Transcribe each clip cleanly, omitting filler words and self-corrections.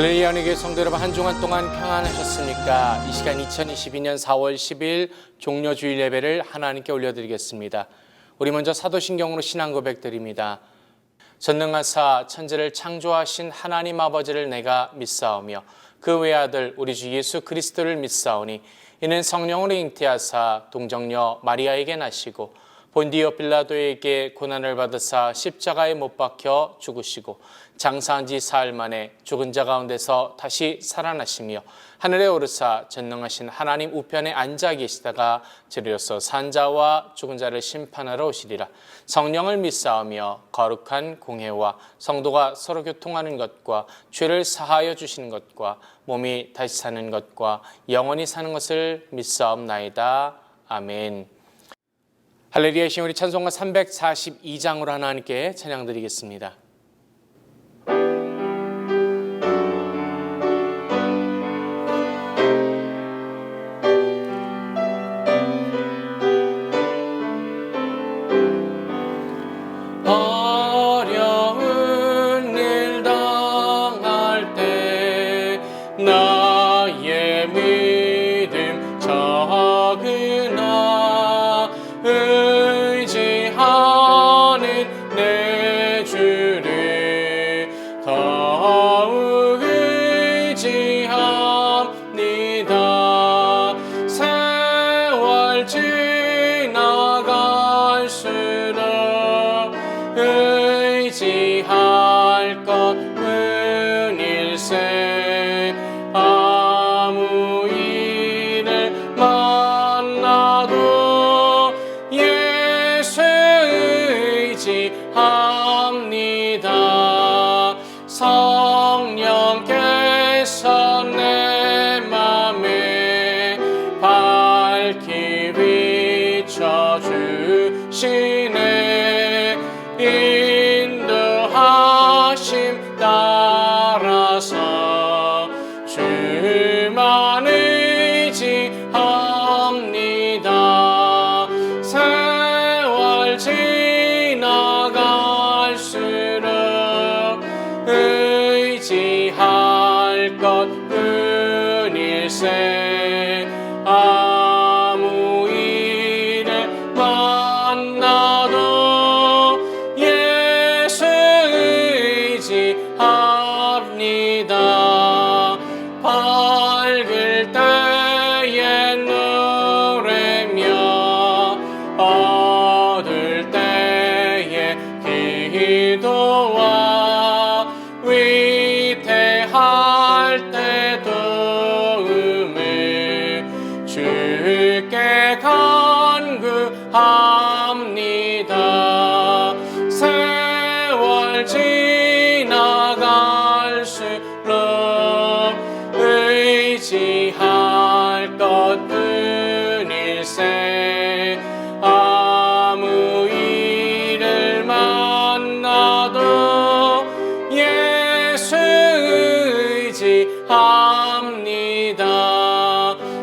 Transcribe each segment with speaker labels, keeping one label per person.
Speaker 1: 할렐루야 연예교회 성도 여러분, 한 주간 동안 평안하셨습니까? 이 시간 2022년 4월 10일 종료주일 예배를 하나님께 올려드리겠습니다. 우리 먼저 사도신경으로 신앙 고백드립니다. 전능하사 천지를 창조하신 하나님 아버지를 내가 믿사오며 그 외아들 우리 주 예수 그리스도를 믿사오니 이는 성령으로 잉태하사 동정녀 마리아에게 나시고 본디오 빌라도에게 고난을 받으사 십자가에 못 박혀 죽으시고 장사한 지 사흘 만에 죽은 자 가운데서 다시 살아나시며 하늘에 오르사 전능하신 하나님 우편에 앉아 계시다가 저리로서 산 자와 죽은 자를 심판하러 오시리라. 성령을 믿사오며 거룩한 공회와 성도가 서로 교통하는 것과 죄를 사하여 주시는 것과 몸이 다시 사는 것과 영원히 사는 것을 믿사옵나이다. 아멘. 할렐루야. 신 우리 찬송가 342장으로 하나님께 찬양드리겠습니다. 어려운 일 당할 때 나의 믿음 적으나 의지하는 내 주를 더욱 의지합니다. 세월 지나갈수록 의지할 것은 일세. 아무 일을 만나도 예수 의지합니다. 성령께서 내 맘에 밝히 비춰주시네. 인도하심 따라서 주만 의지합니다. 세월 지나갈수록 의지할 것은 일세. 아무 일을 만나도 예수 의지합니다. 밝을 때에 노래며 어두울 때에 기도와 위태할 때 도움을 주께 간구합니다. 세월 지나갈수록 의지할 것은 일세. 아무 일을 만나도 예수 의지합니다.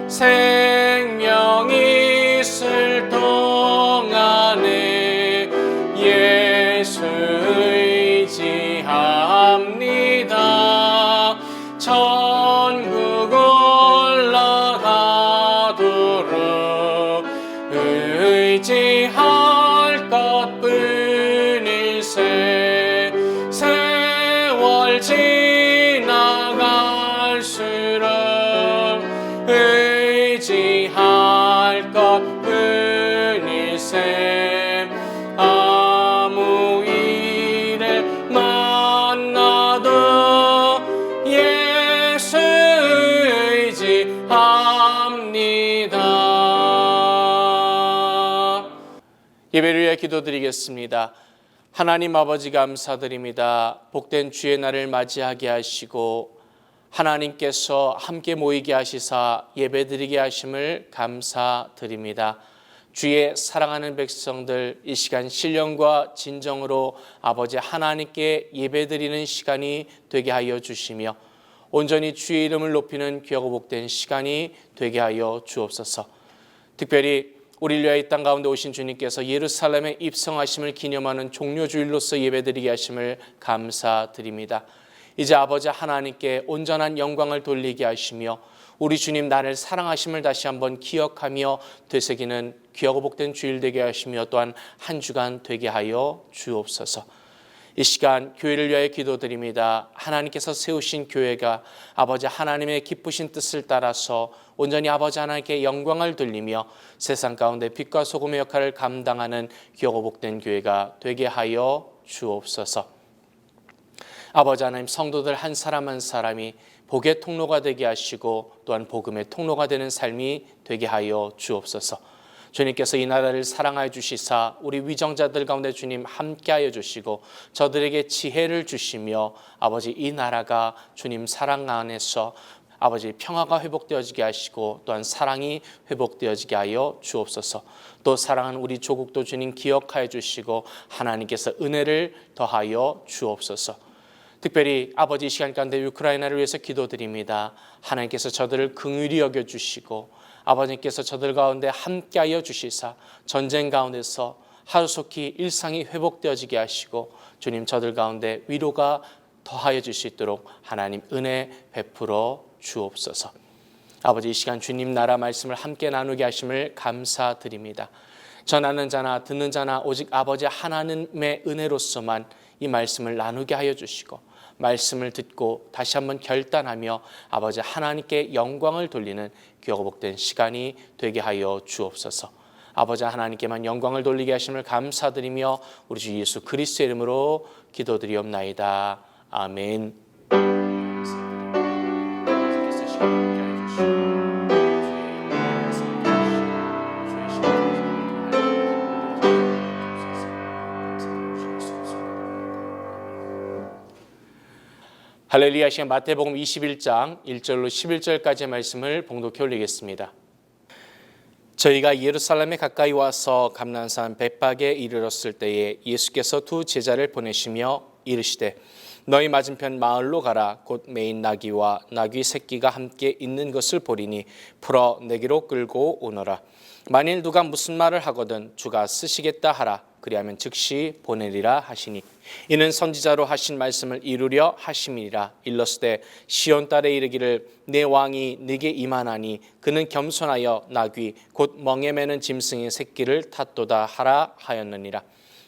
Speaker 1: 생명 있을 동안에 예수 의지합니다. 천국 올라가도록 의지할 것뿐 일세. 세월 지나갈수록 의지할 것뿐 일세. 아무 일을 만나도 예수 의지합니다. 예배를 위해 기도드리겠습니다. 하나님 아버지 감사드립니다. 복된 주의 날을 맞이하게 하시고 하나님께서 함께 모이게 하시사 예배드리게 하심을 감사드립니다. 주의 사랑하는 백성들, 이 시간 신령과 진정으로 아버지 하나님께 예배드리는 시간이 되게 하여 주시며 온전히 주의 이름을 높이는 귀하고 복된 시간이 되게 하여 주옵소서. 특별히 우리를 위하여 이 땅 가운데 오신 주님께서 예루살렘에 입성하심을 기념하는 종료주일로서 예배드리게 하심을 감사드립니다. 이제 아버지 하나님께 온전한 영광을 돌리게 하시며 우리 주님 나를 사랑하심을 다시 한번 기억하며 되새기는 귀하고 복된 주일 되게 하시며 또한 한 주간 되게 하여 주옵소서. 이 시간 교회를 위하여 기도드립니다. 하나님께서 세우신 교회가 아버지 하나님의 기쁘신 뜻을 따라서 온전히 아버지 하나님께 영광을 돌리며 세상 가운데 빛과 소금의 역할을 감당하는 귀하고 복된 교회가 되게 하여 주옵소서. 아버지 하나님, 성도들 한 사람 한 사람이 복의 통로가 되게 하시고 또한 복음의 통로가 되는 삶이 되게 하여 주옵소서. 주님께서 이 나라를 사랑하여 주시사 우리 위정자들 가운데 주님 함께하여 주시고 저들에게 지혜를 주시며 아버지 이 나라가 주님 사랑 안에서 아버지 평화가 회복되어지게 하시고 또한 사랑이 회복되어지게 하여 주옵소서. 또 사랑하는 우리 조국도 주님 기억하여 주시고 하나님께서 은혜를 더하여 주옵소서. 특별히 아버지 이 시간 가운데 우크라이나를 위해서 기도드립니다. 하나님께서 저들을 긍휼히 여겨주시고 아버님께서 저들 가운데 함께하여 주시사 전쟁 가운데서 하루속히 일상이 회복되어지게 하시고 주님 저들 가운데 위로가 더하여 줄 수 있도록 하나님 은혜 베풀어 주옵소서. 아버지 이 시간 주님 나라 말씀을 함께 나누게 하심을 감사드립니다. 전하는 자나 듣는 자나 오직 아버지 하나님의 은혜로서만 이 말씀을 나누게 하여 주시고 말씀을 듣고 다시 한번 결단하며 아버지 하나님께 영광을 돌리는 귀하고 복된 시간이 되게 하여 주옵소서. 아버지 하나님께만 영광을 돌리게 하심을 감사드리며 우리 주 예수 그리스도의 이름으로 기도드리옵나이다. 아멘. 할렐루야. 시간 마태복음 21장 1절로 11절까지의 말씀을 봉독해 올리겠습니다. 저희가 예루살렘에 가까이 와서 감난산 벳박에 이르렀을 때에 예수께서 두 제자를 보내시며 이르시되 너희 맞은편 마을로 가라. 곧 매인 나귀와 나귀 새끼가 함께 있는 것을 보리니 풀어 내게로 끌고 오너라. 만일 누가 무슨 말을 하거든 주가 쓰시겠다 하라. 그리하면 즉시 보내리라 하시니 이는 선지자로 하신 말씀을 이루려 하심이니라. 일렀으되 시온 딸에 이르기를 내 왕이 네게 임하나니 그는 겸손하여 나귀 곧 멍에 매는 짐승의 새끼를 탔도다 하라 하였느니라.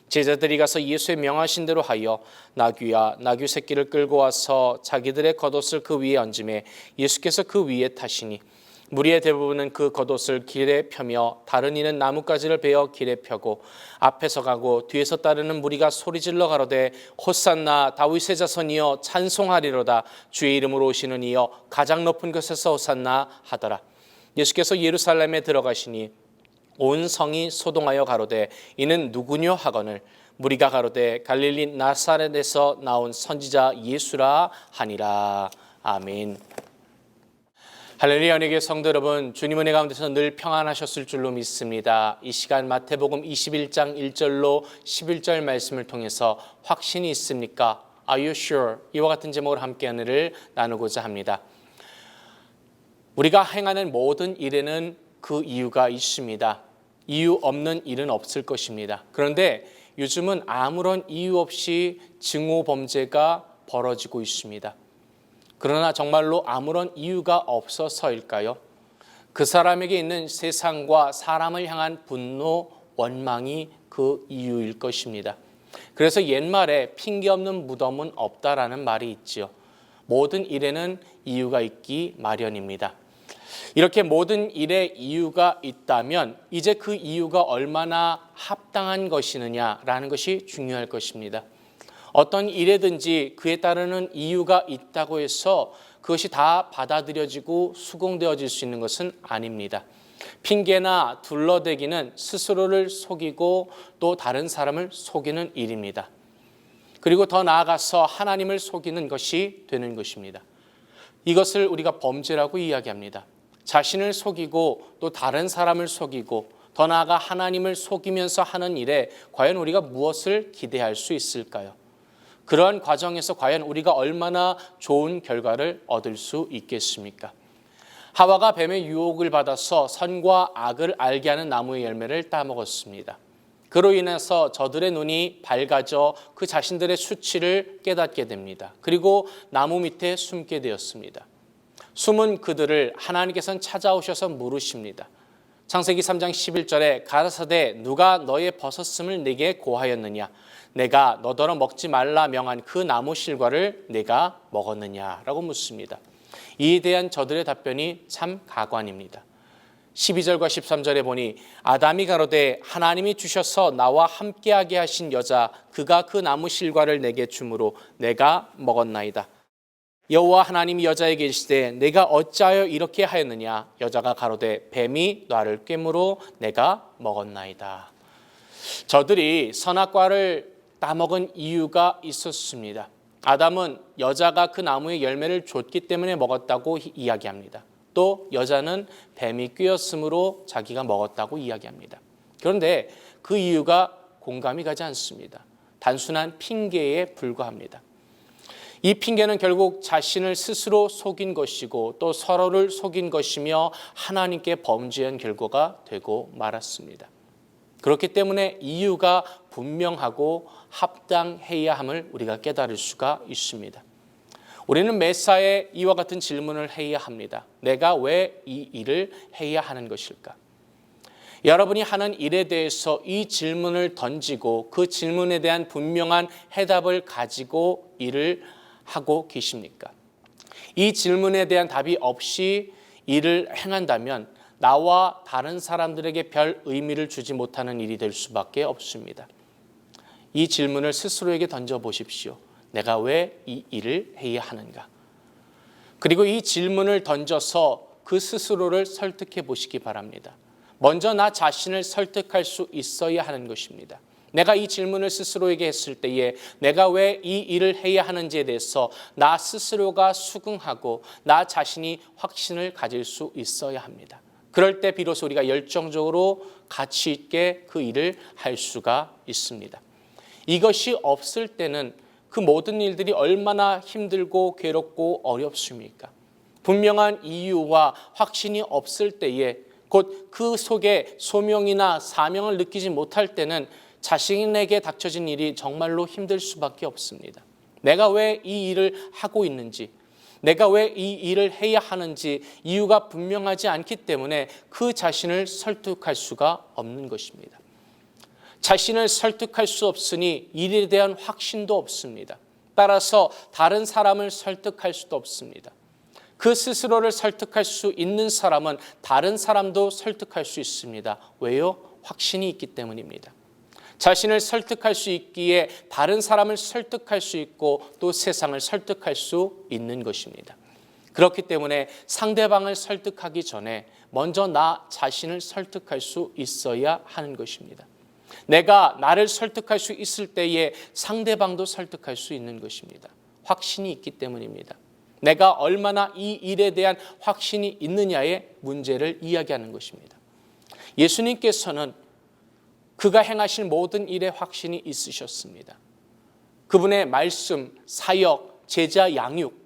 Speaker 1: 제자들이 가서 예수의 명하신 대로 하여 나귀와 나귀 새끼를 끌고 와서 자기들의 겉옷을 그 위에 얹음에 예수께서 그 위에 타시니 무리의 대부분은 그 겉옷을 길에 펴며 다른 이는 나뭇가지를 베어 길에 펴고 앞에서 가고 뒤에서 따르는 무리가 소리질러 가로되 호산나 다윗의 자손이여 찬송하리로다. 주의 이름으로 오시는 이여 가장 높은 곳에서 호산나 하더라. 예수께서 예루살렘에 들어가시니 온 성이 소동하여 가로되 이는 누구뇨 하거늘 무리가 가로되 갈릴리 나사렛에서 나온 선지자 예수라 하니라. 아멘. 할렐루야. 은혜의 성도 여러분, 주님 은혜 가운데서 늘 평안하셨을 줄로 믿습니다. 이 시간 마태복음 21장 1절로 11절 말씀을 통해서 확신이 있습니까? Are you sure? 이와 같은 제목으로 함께 은혜를 나누고자 합니다. 우리가 행하는 모든 일에는 그 이유가 있습니다. 이유 없는 일은 없을 것입니다. 그런데 요즘은 아무런 이유 없이 증오 범죄가 벌어지고 있습니다. 그러나 정말로 아무런 이유가 없어서일까요? 그 사람에게 있는 세상과 사람을 향한 분노, 원망이 그 이유일 것입니다. 그래서 옛말에 핑계 없는 무덤은 없다라는 말이 있지요. 모든 일에는 이유가 있기 마련입니다. 이렇게 모든 일에 이유가 있다면 이제 그 이유가 얼마나 합당한 것이느냐라는 것이 중요할 것입니다. 어떤 일에든지 그에 따르는 이유가 있다고 해서 그것이 다 받아들여지고 수긍되어질 수 있는 것은 아닙니다. 핑계나 둘러대기는 스스로를 속이고 또 다른 사람을 속이는 일입니다. 그리고 더 나아가서 하나님을 속이는 것이 되는 것입니다. 이것을 우리가 범죄라고 이야기합니다. 자신을 속이고 또 다른 사람을 속이고 더 나아가 하나님을 속이면서 하는 일에 과연 우리가 무엇을 기대할 수 있을까요? 그러한 과정에서 과연 우리가 얼마나 좋은 결과를 얻을 수 있겠습니까? 하와가 뱀의 유혹을 받아서 선과 악을 알게 하는 나무의 열매를 따먹었습니다. 그로 인해서 저들의 눈이 밝아져 그 자신들의 수치를 깨닫게 됩니다. 그리고 나무 밑에 숨게 되었습니다. 숨은 그들을 하나님께서는 찾아오셔서 물으십니다. 창세기 3장 11절에 가라사대 누가 너의 벗었음을 내게 고하였느냐? 내가 너더러 먹지 말라 명한 그 나무 실과를 내가 먹었느냐라고 묻습니다. 이에 대한 저들의 답변이 참 가관입니다. 12절과 13절에 보니 아담이 가로되 하나님이 주셔서 나와 함께하게 하신 여자 그가 그 나무 실과를 내게 주므로 내가 먹었나이다. 여호와 하나님이 여자에게 이르시되 내가 어찌하여 이렇게 하였느냐? 여자가 가로되 뱀이 나를 꿰므로 내가 먹었나이다. 저들이 선악과를 따먹은 이유가 있었습니다. 아담은 여자가 그 나무의 열매를 줬기 때문에 먹었다고 이야기합니다. 또 여자는 뱀이 꿰었으므로 자기가 먹었다고 이야기합니다. 그런데 그 이유가 공감이 가지 않습니다. 단순한 핑계에 불과합니다. 이 핑계는 결국 자신을 스스로 속인 것이고 또 서로를 속인 것이며 하나님께 범죄한 결과가 되고 말았습니다. 그렇기 때문에 이유가 분명하고 합당해야 함을 우리가 깨달을 수가 있습니다. 우리는 매사에 이와 같은 질문을 해야 합니다. 내가 왜 이 일을 해야 하는 것일까? 여러분이 하는 일에 대해서 이 질문을 던지고 그 질문에 대한 분명한 해답을 가지고 일을 하고 계십니까? 이 질문에 대한 답이 없이 일을 행한다면 나와 다른 사람들에게 별 의미를 주지 못하는 일이 될 수밖에 없습니다. 이 질문을 스스로에게 던져보십시오. 내가 왜 이 일을 해야 하는가? 그리고 이 질문을 던져서 그 스스로를 설득해 보시기 바랍니다. 먼저 나 자신을 설득할 수 있어야 하는 것입니다. 내가 이 질문을 스스로에게 했을 때에 내가 왜 이 일을 해야 하는지에 대해서 나 스스로가 수긍하고 나 자신이 확신을 가질 수 있어야 합니다. 그럴 때 비로소 우리가 열정적으로 가치 있게 그 일을 할 수가 있습니다. 이것이 없을 때는 그 모든 일들이 얼마나 힘들고 괴롭고 어렵습니까? 분명한 이유와 확신이 없을 때에 곧 그 속에 소명이나 사명을 느끼지 못할 때는 자신에게 닥쳐진 일이 정말로 힘들 수밖에 없습니다. 내가 왜 이 일을 하고 있는지, 내가 왜 이 일을 해야 하는지 이유가 분명하지 않기 때문에 그 자신을 설득할 수가 없는 것입니다. 자신을 설득할 수 없으니 일에 대한 확신도 없습니다. 따라서 다른 사람을 설득할 수도 없습니다. 그 스스로를 설득할 수 있는 사람은 다른 사람도 설득할 수 있습니다. 왜요? 확신이 있기 때문입니다. 자신을 설득할 수 있기에 다른 사람을 설득할 수 있고 또 세상을 설득할 수 있는 것입니다. 그렇기 때문에 상대방을 설득하기 전에 먼저 나 자신을 설득할 수 있어야 하는 것입니다. 내가 나를 설득할 수 있을 때에 상대방도 설득할 수 있는 것입니다. 확신이 있기 때문입니다. 내가 얼마나 이 일에 대한 확신이 있느냐의 문제를 이야기하는 것입니다. 예수님께서는 그가 행하실 모든 일에 확신이 있으셨습니다. 그분의 말씀, 사역, 제자 양육,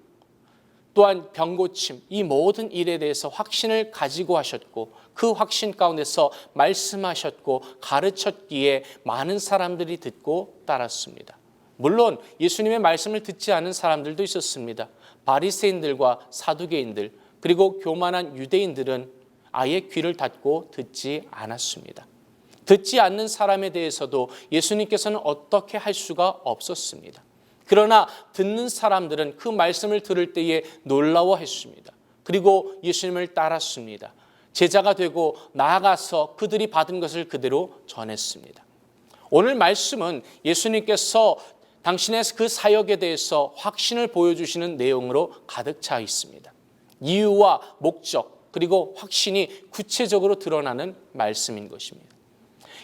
Speaker 1: 또한 병고침, 이 모든 일에 대해서 확신을 가지고 하셨고 그 확신 가운데서 말씀하셨고 가르쳤기에 많은 사람들이 듣고 따랐습니다. 물론 예수님의 말씀을 듣지 않은 사람들도 있었습니다. 바리새인들과 사두개인들 그리고 교만한 유대인들은 아예 귀를 닫고 듣지 않았습니다. 듣지 않는 사람에 대해서도 예수님께서는 어떻게 할 수가 없었습니다. 그러나 듣는 사람들은 그 말씀을 들을 때에 놀라워했습니다. 그리고 예수님을 따랐습니다. 제자가 되고 나아가서 그들이 받은 것을 그대로 전했습니다. 오늘 말씀은 예수님께서 당신의 그 사역에 대해서 확신을 보여주시는 내용으로 가득 차 있습니다. 이유와 목적 그리고 확신이 구체적으로 드러나는 말씀인 것입니다.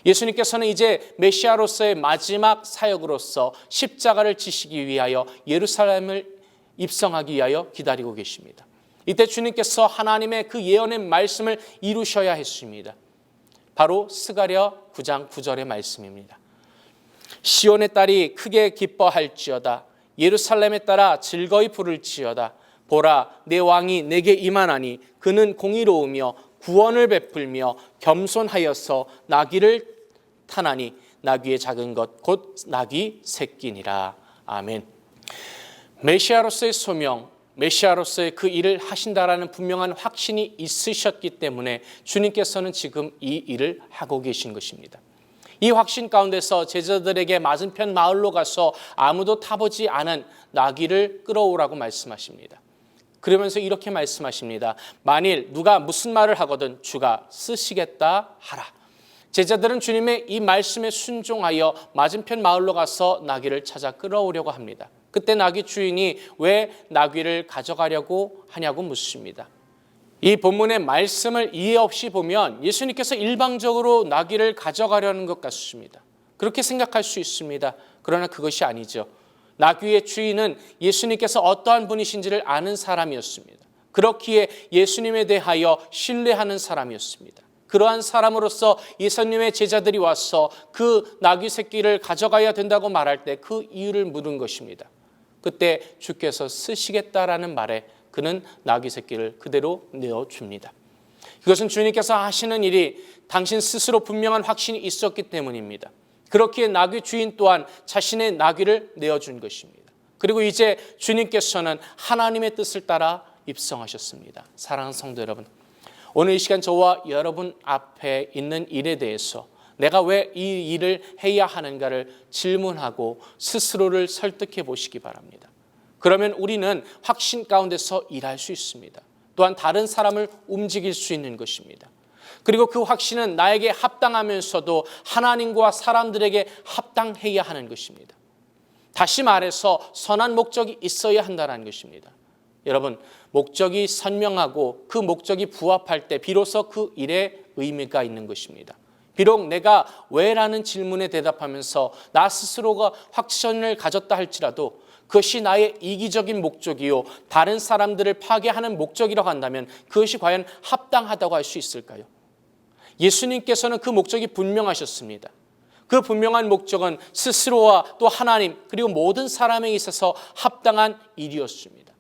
Speaker 1: 예수님께서는 이제 메시아로서의 마지막 사역으로서 십자가를 지시기 위하여 예루살렘을 입성하기 위하여 기다리고 계십니다. 이때 주님께서 하나님의 그 예언의 말씀을 이루셔야 했습니다. 바로 스가랴 9장 9절의 말씀입니다. 시온의 딸이 크게 기뻐할지어다. 예루살렘에 따라 즐거이 부를지어다. 보라, 내 왕이 내게 임하나니 그는 공의로우며 구원을 베풀며 겸손하여서 나귀를 타나니 나귀의 작은 것 곧 나귀 새끼니라. 아멘. 메시아로서의 소명, 메시아로서의 그 일을 하신다라는 분명한 확신이 있으셨기 때문에 주님께서는 지금 이 일을 하고 계신 것입니다. 이 확신 가운데서 제자들에게 맞은편 마을로 가서 아무도 타보지 않은 나귀를 끌어오라고 말씀하십니다. 그러면서 이렇게 말씀하십니다. 만일 누가 무슨 말을 하거든 주가 쓰시겠다 하라. 제자들은 주님의 이 말씀에 순종하여 맞은편 마을로 가서 나귀를 찾아 끌어오려고 합니다. 그때 나귀 주인이 왜 나귀를 가져가려고 하냐고 묻습니다. 이 본문의 말씀을 이해 없이 보면 예수님께서 일방적으로 나귀를 가져가려는 것 같습니다. 그렇게 생각할 수 있습니다. 그러나 그것이 아니죠. 나귀의 주인은 예수님께서 어떠한 분이신지를 아는 사람이었습니다. 그렇기에 예수님에 대하여 신뢰하는 사람이었습니다. 그러한 사람으로서 예수님의 제자들이 와서 그 나귀 새끼를 가져가야 된다고 말할 때 그 이유를 물은 것입니다. 그때 주께서 쓰시겠다라는 말에 그는 나귀 새끼를 그대로 내어줍니다. 이것은 주님께서 하시는 일이 당신 스스로 분명한 확신이 있었기 때문입니다. 그렇기에 나귀 주인 또한 자신의 나귀를 내어준 것입니다. 그리고 이제 주님께서는 하나님의 뜻을 따라 입성하셨습니다. 사랑하는 성도 여러분, 오늘 이 시간 저와 여러분 앞에 있는 일에 대해서 내가 왜 이 일을 해야 하는가를 질문하고 스스로를 설득해 보시기 바랍니다. 그러면 우리는 확신 가운데서 일할 수 있습니다. 또한 다른 사람을 움직일 수 있는 것입니다. 그리고 그 확신은 나에게 합당하면서도 하나님과 사람들에게 합당해야 하는 것입니다. 다시 말해서 선한 목적이 있어야 한다는 것입니다. 여러분, 목적이 선명하고 그 목적이 부합할 때 비로소 그 일에 의미가 있는 것입니다. 비록 내가 왜라는 질문에 대답하면서 나 스스로가 확신을 가졌다 할지라도 그것이 나의 이기적인 목적이요 다른 사람들을 파괴하는 목적이라고 한다면 그것이 과연 합당하다고 할 수 있을까요? 예수님께서는 그 목적이 분명하셨습니다. 그 분명한 목적은 스스로와 또 하나님 그리고 모든 사람에 있어서 합당한 일이었습니다.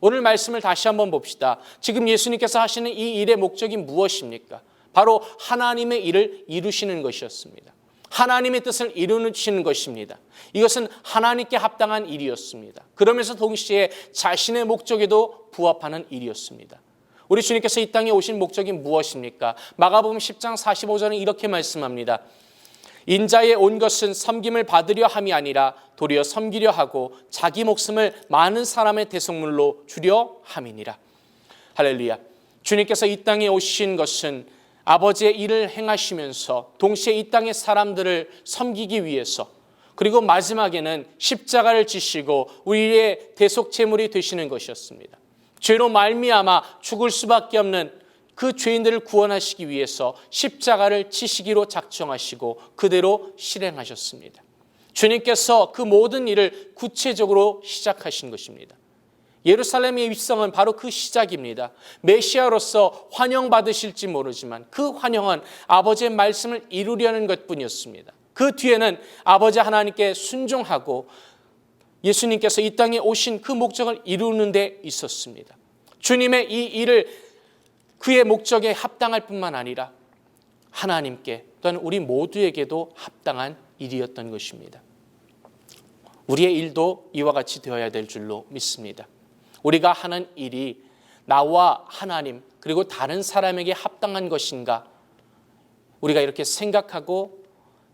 Speaker 1: 오늘 말씀을 다시 한번 봅시다. 지금 예수님께서 하시는 이 일의 목적이 무엇입니까? 바로 하나님의 일을 이루시는 것이었습니다. 하나님의 뜻을 이루시는 것입니다. 이것은 하나님께 합당한 일이었습니다. 그러면서 동시에 자신의 목적에도 부합하는 일이었습니다. 우리 주님께서 이 땅에 오신 목적이 무엇입니까? 마가복음 10장 45절은 이렇게 말씀합니다. 인자에 온 것은 섬김을 받으려 함이 아니라 도리어 섬기려 하고 자기 목숨을 많은 사람의 대속물로 주려 함이니라. 할렐루야. 주님께서 이 땅에 오신 것은 아버지의 일을 행하시면서 동시에 이 땅의 사람들을 섬기기 위해서 그리고 마지막에는 십자가를 지시고 우리의 대속제물이 되시는 것이었습니다. 죄로 말미암아 죽을 수밖에 없는 그 죄인들을 구원하시기 위해서 십자가를 지시기로 작정하시고 그대로 실행하셨습니다. 주님께서 그 모든 일을 구체적으로 시작하신 것입니다. 예루살렘의 입성은 바로 그 시작입니다. 메시아로서 환영받으실지 모르지만 그 환영은 아버지의 말씀을 이루려는 것뿐이었습니다. 그 뒤에는 아버지 하나님께 순종하고 예수님께서 이 땅에 오신 그 목적을 이루는 데 있었습니다. 주님의 이 일을 그의 목적에 합당할 뿐만 아니라 하나님께 또한 우리 모두에게도 합당한 일이었던 것입니다. 우리의 일도 이와 같이 되어야 될 줄로 믿습니다. 우리가 하는 일이 나와 하나님 그리고 다른 사람에게 합당한 것인가 우리가 이렇게 생각하고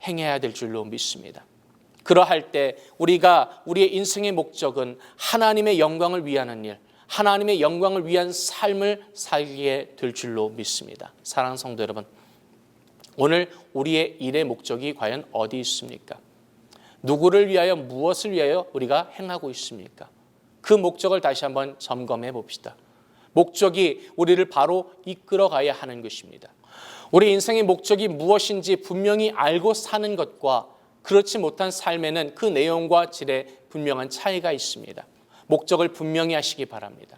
Speaker 1: 행해야 될 줄로 믿습니다. 그러할 때 우리가 우리의 인생의 목적은 하나님의 영광을 위하는 일, 하나님의 영광을 위한 삶을 살게 될 줄로 믿습니다. 사랑하는 성도 여러분, 오늘 우리의 일의 목적이 과연 어디 있습니까? 누구를 위하여 무엇을 위하여 우리가 행하고 있습니까? 그 목적을 다시 한번 점검해 봅시다. 목적이 우리를 바로 이끌어 가야 하는 것입니다. 우리 인생의 목적이 무엇인지 분명히 알고 사는 것과 그렇지 못한 삶에는 그 내용과 질에 분명한 차이가 있습니다. 목적을 분명히 하시기 바랍니다.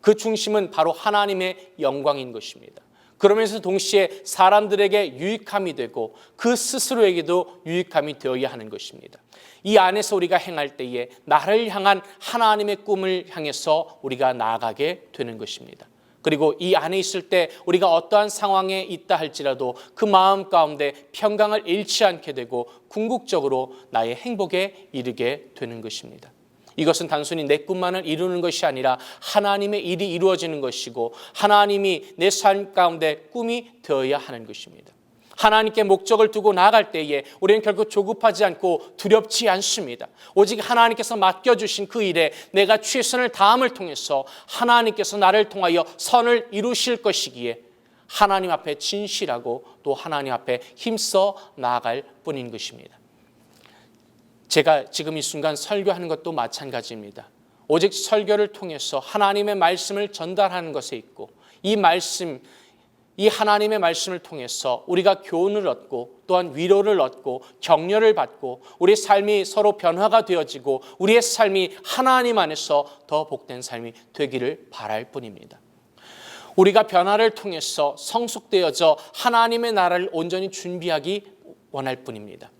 Speaker 1: 그 중심은 바로 하나님의 영광인 것입니다. 그러면서 동시에 사람들에게 유익함이 되고 그 스스로에게도 유익함이 되어야 하는 것입니다. 이 안에서 우리가 행할 때에 나를 향한 하나님의 꿈을 향해서 우리가 나아가게 되는 것입니다. 그리고 이 안에 있을 때 우리가 어떠한 상황에 있다 할지라도 그 마음 가운데 평강을 잃지 않게 되고 궁극적으로 나의 행복에 이르게 되는 것입니다. 이것은 단순히 내 꿈만을 이루는 것이 아니라 하나님의 일이 이루어지는 것이고 하나님이 내 삶 가운데 꿈이 되어야 하는 것입니다. 하나님께 목적을 두고 나아갈 때에 우리는 결국 조급하지 않고 두렵지 않습니다. 오직 하나님께서 맡겨주신 그 일에 내가 최선을 다함을 통해서 하나님께서 나를 통하여 선을 이루실 것이기에 하나님 앞에 진실하고 또 하나님 앞에 힘써 나아갈 뿐인 것입니다. 제가 지금 이 순간 설교하는 것도 마찬가지입니다. 오직 설교를 통해서 하나님의 말씀을 전달하는 것에 있고 이 하나님의 말씀을 통해서 우리가 교훈을 얻고 또한 위로를 얻고 격려를 받고 우리의 삶이 서로 변화가 되어지고 우리의 삶이 하나님 안에서 더 복된 삶이 되기를 바랄 뿐입니다. 우리가 변화를 통해서 성숙되어져 하나님의 나라를 온전히 준비하기 원할 뿐입니다.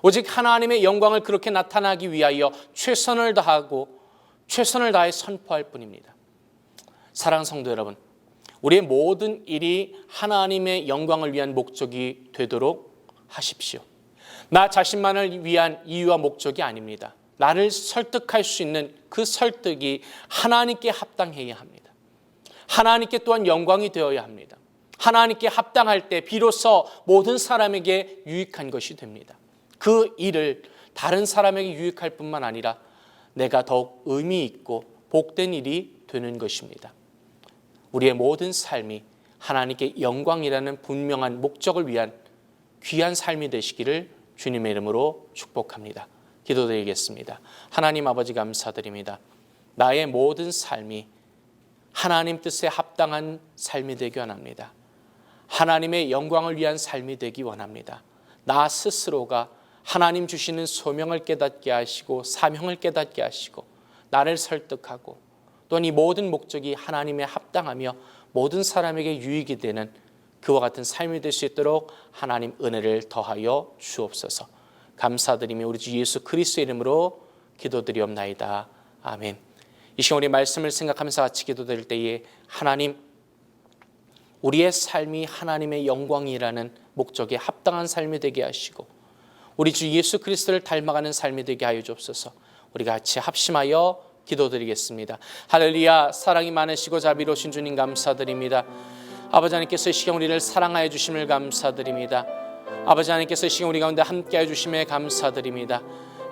Speaker 1: 오직 하나님의 영광을 그렇게 나타나기 위하여 최선을 다해 선포할 뿐입니다. 사랑하는 성도 여러분, 우리의 모든 일이 하나님의 영광을 위한 목적이 되도록 하십시오. 나 자신만을 위한 이유와 목적이 아닙니다. 나를 설득할 수 있는 그 설득이 하나님께 합당해야 합니다. 하나님께 또한 영광이 되어야 합니다. 하나님께 합당할 때 비로소 모든 사람에게 유익한 것이 됩니다. 그 일을 다른 사람에게 유익할 뿐만 아니라 내가 더욱 의미 있고 복된 일이 되는 것입니다. 우리의 모든 삶이 하나님께 영광이라는 분명한 목적을 위한 귀한 삶이 되시기를 주님의 이름으로 축복합니다. 기도드리겠습니다. 하나님 아버지 감사드립니다. 나의 모든 삶이 하나님 뜻에 합당한 삶이 되기 원합니다. 하나님의 영광을 위한 삶이 되기 원합니다. 나 스스로가 하나님 주시는 소명을 깨닫게 하시고 사명을 깨닫게 하시고 나를 설득하고 또한 이 모든 목적이 하나님에 합당하며 모든 사람에게 유익이 되는 그와 같은 삶이 될 수 있도록 하나님 은혜를 더하여 주옵소서. 감사드리며 우리 주 예수 그리스도의 이름으로 기도드리옵나이다. 아멘. 이 시간 우리 말씀을 생각하면서 같이 기도드릴 때에 하나님, 우리의 삶이 하나님의 영광이라는 목적에 합당한 삶이 되게 하시고 우리 주 예수 그리스도를 닮아가는 삶이 되게 하여 주옵소서. 우리가 같이 합심하여 기도드리겠습니다. 할렐루야. 사랑이 많으시고 자비로우신 주님 감사드립니다. 아버지 하나님께서 이 시간 우리를 사랑하여 주심을 감사드립니다. 아버지 하나님께서 이 시간 우리 가운데 함께해 주심에 감사드립니다.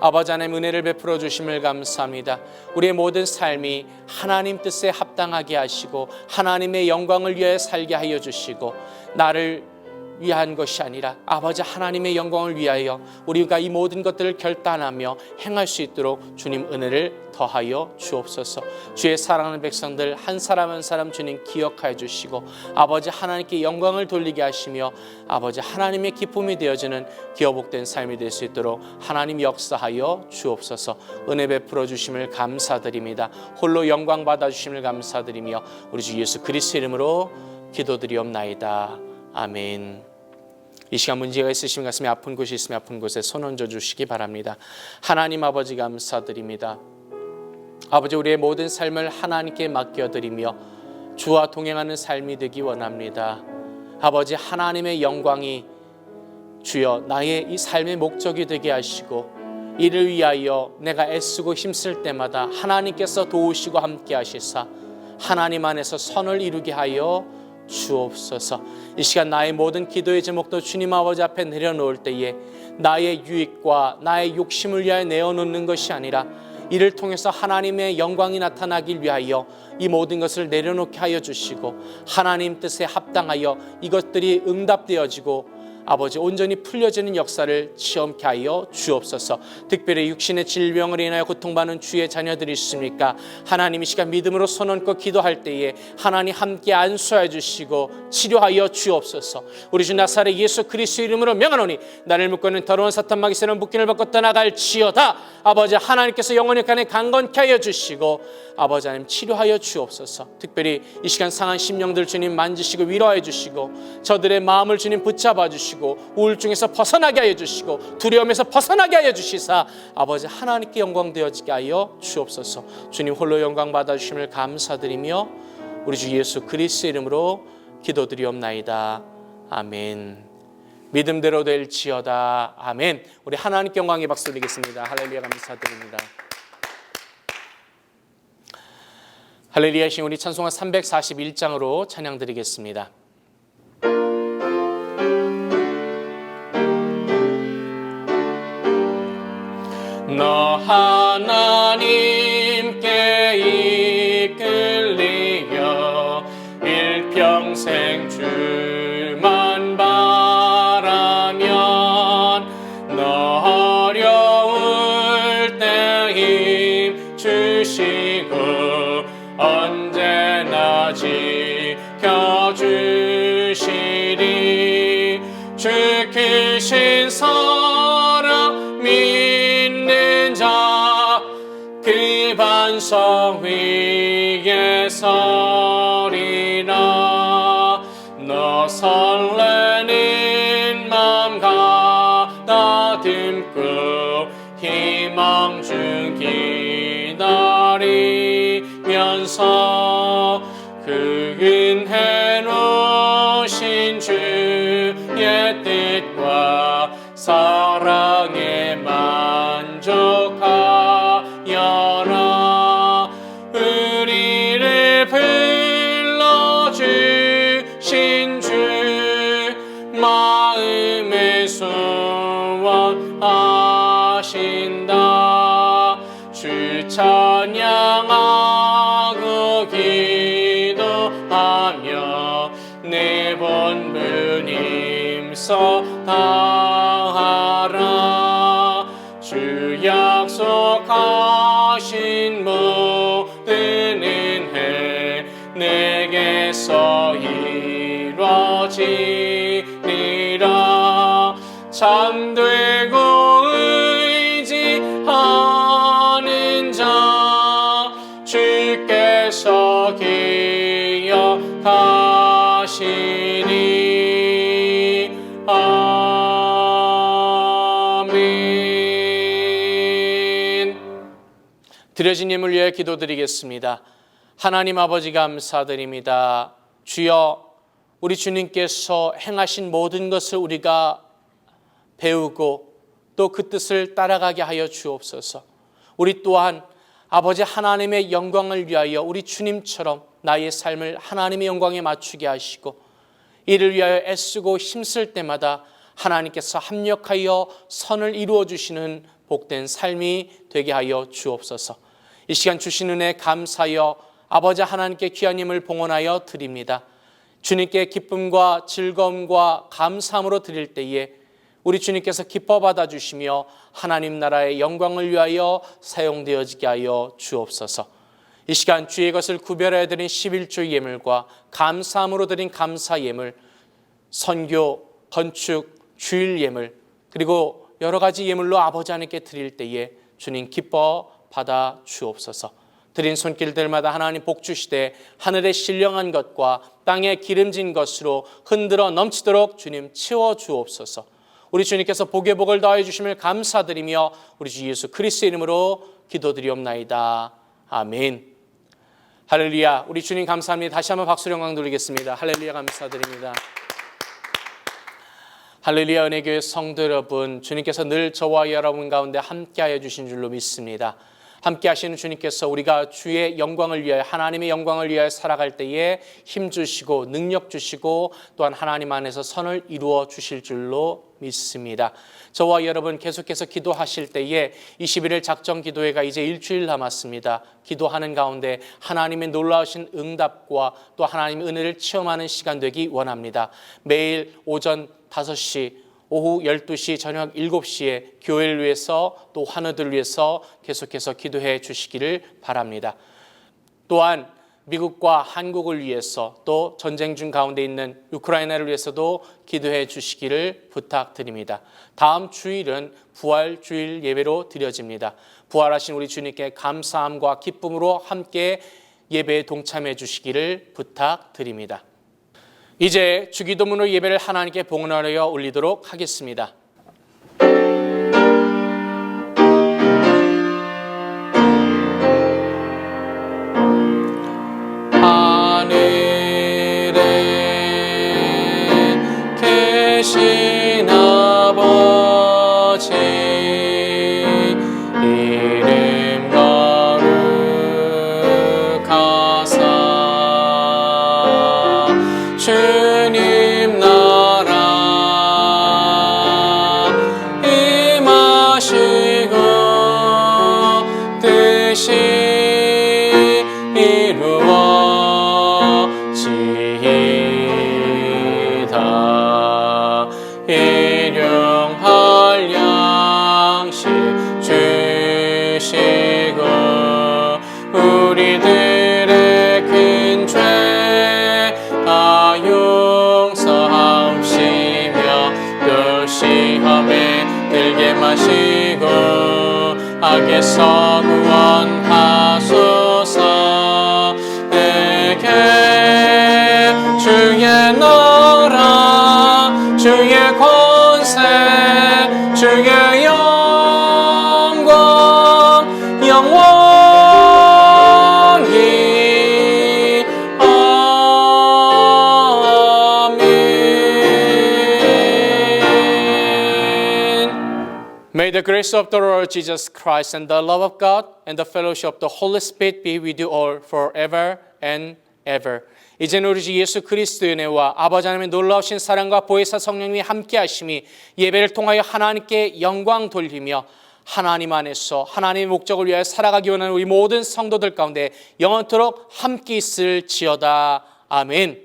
Speaker 1: 아버지 하나님 은혜를 베풀어 주심을 감사합니다. 우리의 모든 삶이 하나님 뜻에 합당하게 하시고 하나님의 영광을 위해 살게 하여 주시고 나를 위한 것이 아니라 아버지 하나님의 영광을 위하여 우리가 이 모든 것들을 결단하며 행할 수 있도록 주님 은혜를 더하여 주옵소서. 주의 사랑하는 백성들 한 사람 한 사람 주님 기억하여 주시고 아버지 하나님께 영광을 돌리게 하시며 아버지 하나님의 기쁨이 되어지는 기어복된 삶이 될 수 있도록 하나님 역사하여 주옵소서. 은혜 베풀어 주심을 감사드립니다. 홀로 영광 받아 주심을 감사드리며 우리 주 예수 그리스도 이름으로 기도드리옵나이다. 아멘. 이 시간 문제가 있으시면 가슴에 아픈 곳이 있으면 아픈 곳에 손 얹어 주시기 바랍니다. 하나님 아버지 감사드립니다. 아버지 우리의 모든 삶을 하나님께 맡겨드리며 주와 동행하는 삶이 되기 원합니다. 아버지 하나님의 영광이 주여 나의 이 삶의 목적이 되게 하시고 이를 위하여 내가 애쓰고 힘쓸 때마다 하나님께서 도우시고 함께 하시사 하나님 안에서 선을 이루게 하여 주옵소서. 이 시간 나의 모든 기도의 제목도 주님 아버지 앞에 내려놓을 때에 나의 유익과 나의 욕심을 위하여 내어놓는 것이 아니라 이를 통해서 하나님의 영광이 나타나길 위하여 이 모든 것을 내려놓게 하여 주시고 하나님 뜻에 합당하여 이것들이 응답되어지고 아버지 온전히 풀려지는 역사를 체험케 하여 주옵소서. 특별히 육신의 질병을 인하여 고통받는 주의 자녀들이 있습니까? 하나님 이 시간 믿음으로 손 얹고 기도할 때에 하나님 함께 안수하여 주시고 치료하여 주옵소서. 우리 주 나사렛 예수 그리스도 이름으로 명하노니 나를 묶고 있는 더러운 사탄 마귀새는 묶임을 벗고 떠나갈지어다. 아버지 하나님께서 영원히 간에 강건케 하여 주시고 아버지 하나님 치료하여 주옵소서. 특별히 이 시간 상한 심령들 주님 만지시고 위로하여 주시고 저들의 마음을 주님 붙잡아 주시고 우울증에서 벗어나게 하여 주시고 두려움에서 벗어나게 하여 주시사 아버지 하나님께 영광 되어지게 하여 주옵소서. 주님 홀로 영광 받아주심을 감사드리며 우리 주 예수 그리스도의 이름으로 기도드리옵나이다. 아멘. 믿음대로 될지어다. 아멘. 우리 하나님께 영광의 박수 드리겠습니다. 할렐루야, 감사드립니다. 할렐루야 신 우리 찬송가 341장으로 찬양 드리겠습니다. 너 하나님께 이끌리여 일평생 주만 바라면 너 어려울 때 힘 주시고 언제나 지켜주시리. 주 크신 사랑 믿는 자 그 반석 위에 서리라. 너 설레는 맘 가다듬고 희망 중 기다리면서 그 은혜로우신 주의 뜻과 사랑에 만족하여라. 우리를 불러주신 주 마음에 소원하신다. 주 찬양하고 기도하며 내 본분 힘써 다하라. 주 약속하신 모든 은혜 내게서 이루어지리라. 잠들고 의지하는 자 주께서 기억하시니. 아멘. 드려진 예물 위해 기도드리겠습니다. 하나님 아버지 감사드립니다. 주여, 우리 주님께서 행하신 모든 것을 우리가 배우고 또 그 뜻을 따라가게 하여 주옵소서. 우리 또한 아버지 하나님의 영광을 위하여 우리 주님처럼 나의 삶을 하나님의 영광에 맞추게 하시고 이를 위하여 애쓰고 힘쓸 때마다 하나님께서 합력하여 선을 이루어 주시는 복된 삶이 되게 하여 주옵소서. 이 시간 주신 은혜 감사하여 아버지 하나님께 귀한 힘을 봉헌하여 드립니다. 주님께 기쁨과 즐거움과 감사함으로 드릴 때에 우리 주님께서 기뻐 받아주시며 하나님 나라의 영광을 위하여 사용되어지게 하여 주옵소서. 이 시간 주의 것을 구별하여 드린 11조 예물과 감사함으로 드린 감사 예물, 선교, 건축, 주일 예물, 그리고 여러 가지 예물로 아버지 하나님께 드릴 때에 주님 기뻐 받아 주옵소서. 드린 손길들마다 하나님 복 주시되 하늘의 신령한 것과 땅의 기름진 것으로 흔들어 넘치도록 주님 채워 주옵소서. 우리 주님께서 복의 복을 더해 주심을 감사드리며 우리 주 예수 그리스도의 이름으로 기도드리옵나이다. 아멘. 할렐루야. 우리 주님 감사합니다. 다시 한번 박수로 영광 돌리겠습니다. 할렐루야, 감사드립니다. 할렐루야. 은혜교회 성도 여러분, 주님께서 늘 저와 여러분 가운데 함께하여 주신 줄로 믿습니다. 함께 하시는 주님께서 우리가 주의 영광을 위하여, 하나님의 영광을 위하여 살아갈 때에 힘 주시고 능력 주시고 또한 하나님 안에서 선을 이루어 주실 줄로 믿습니다. 저와 여러분 계속해서 기도하실 때에 21일 작정 기도회가 이제 일주일 남았습니다. 기도하는 가운데 하나님의 놀라우신 응답과 또 하나님의 은혜를 체험하는 시간 되기 원합니다. 매일 오전 5시, 오후 12시, 저녁 7시에 교회를 위해서 또 환우들을 위해서 계속해서 기도해 주시기를 바랍니다. 또한 미국과 한국을 위해서 또 전쟁 중 가운데 있는 우크라이나를 위해서도 기도해 주시기를 부탁드립니다. 다음 주일은 부활주일 예배로 드려집니다. 부활하신 우리 주님께 감사함과 기쁨으로 함께 예배에 동참해 주시기를 부탁드립니다. 이제 주기도문으로 예배를 하나님께 봉헌하여 올리도록 하겠습니다. 하늘 뜻이 이루어지이다. 일용할 양식 주시고 우리들의 큰 죄 다 용서하시며 또 시험에 들게 마시고 악에서 구원하소서. 내게 주의 나라 주의 권세 주의 영광 영원히 아멘. May the grace of the Lord Jesus Christ and the love of God and the fellowship of the Holy Spirit be with you all forever and ever. 이제는 우리 주 예수 그리스도의 은혜와 아버지 하나님의 놀라우신 사랑과 보혜사 성령님이 함께 하심이 예배를 통하여 하나님께 영광 돌리며 하나님 안에서 하나님의 목적을 위하여 살아가기 원하는 우리 모든 성도들 가운데 영원토록 함께 있을지어다. 아멘.